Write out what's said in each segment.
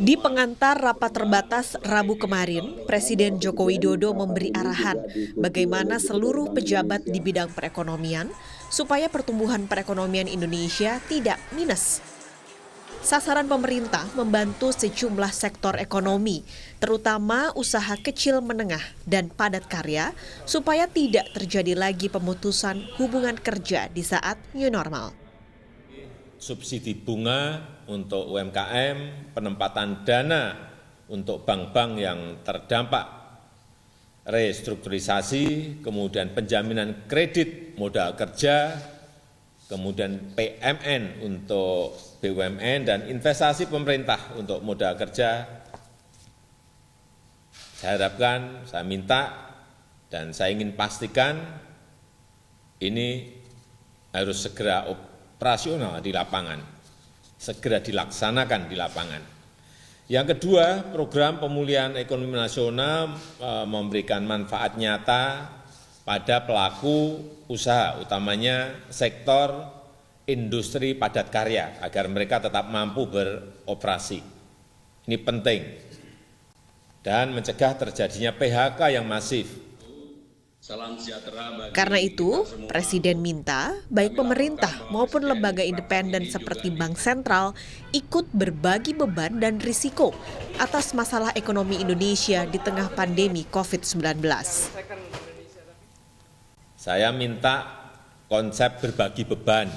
Di pengantar rapat terbatas Rabu kemarin, Presiden Joko Widodo memberi arahan bagaimana seluruh pejabat di bidang perekonomian supaya pertumbuhan perekonomian Indonesia tidak minus. Sasaran pemerintah membantu sejumlah sektor ekonomi, terutama usaha kecil menengah dan padat karya, supaya tidak terjadi lagi pemutusan hubungan kerja di saat new normal. Subsidi bunga untuk UMKM, penempatan dana untuk bank-bank yang terdampak restrukturisasi, kemudian penjaminan kredit modal kerja, kemudian PMN untuk BUMN, dan investasi pemerintah untuk modal kerja. Saya harapkan, saya minta, dan saya ingin pastikan ini harus segera operasional di lapangan, segera dilaksanakan di lapangan. Yang kedua, program pemulihan ekonomi nasional memberikan manfaat nyata pada pelaku usaha, utamanya sektor industri padat karya, agar mereka tetap mampu beroperasi. Ini penting, dan mencegah terjadinya PHK yang masif. Karena itu, Presiden minta baik pemerintah maupun lembaga independen seperti Bank Sentral ikut berbagi beban dan risiko atas masalah ekonomi Indonesia di tengah pandemi COVID-19. Saya minta konsep berbagi beban.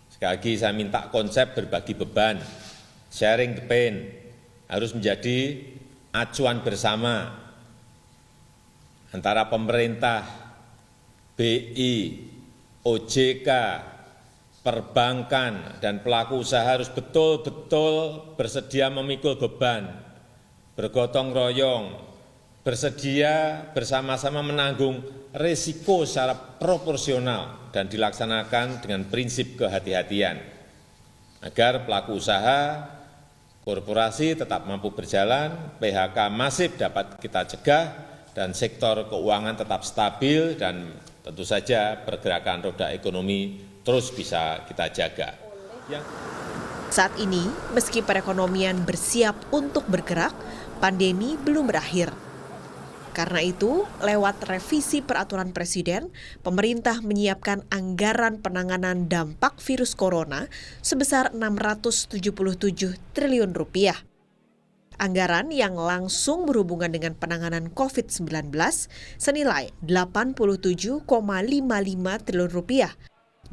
Sekali lagi saya minta konsep berbagi beban, sharing the pain, harus menjadi acuan bersama antara pemerintah, BI, OJK, perbankan, dan pelaku usaha harus betul-betul bersedia memikul beban, bergotong royong, bersedia bersama-sama menanggung risiko secara proporsional dan dilaksanakan dengan prinsip kehati-hatian, agar pelaku usaha, korporasi tetap mampu berjalan, PHK masif dapat kita cegah, dan sektor keuangan tetap stabil, dan tentu saja pergerakan roda ekonomi terus bisa kita jaga. Saat ini, meski perekonomian bersiap untuk bergerak, pandemi belum berakhir. Karena itu, lewat revisi peraturan Presiden, pemerintah menyiapkan anggaran penanganan dampak virus corona sebesar Rp677 triliun. Anggaran yang langsung berhubungan dengan penanganan COVID-19 senilai Rp87,55 triliun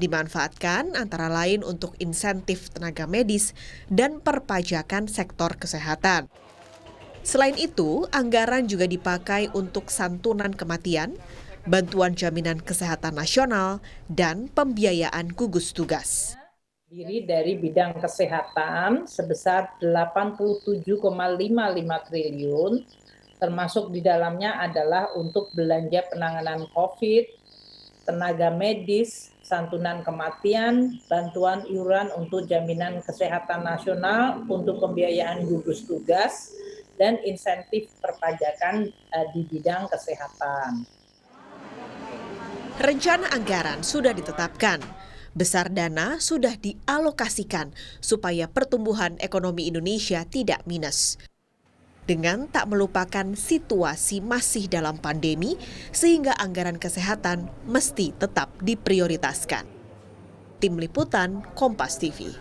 dimanfaatkan antara lain untuk insentif tenaga medis dan perpajakan sektor kesehatan. Selain itu, anggaran juga dipakai untuk santunan kematian, bantuan jaminan kesehatan nasional, dan pembiayaan gugus tugas. Diri dari bidang kesehatan sebesar 87,55 triliun, termasuk di dalamnya adalah untuk belanja penanganan COVID, tenaga medis, santunan kematian, bantuan iuran untuk jaminan kesehatan nasional, untuk pembiayaan gugus tugas, dan insentif perpajakan di bidang kesehatan. Rencana anggaran sudah ditetapkan. Besar dana sudah dialokasikan supaya pertumbuhan ekonomi Indonesia tidak minus. Dengan tak melupakan situasi masih dalam pandemi, sehingga anggaran kesehatan mesti tetap diprioritaskan. Tim Liputan, Kompas TV.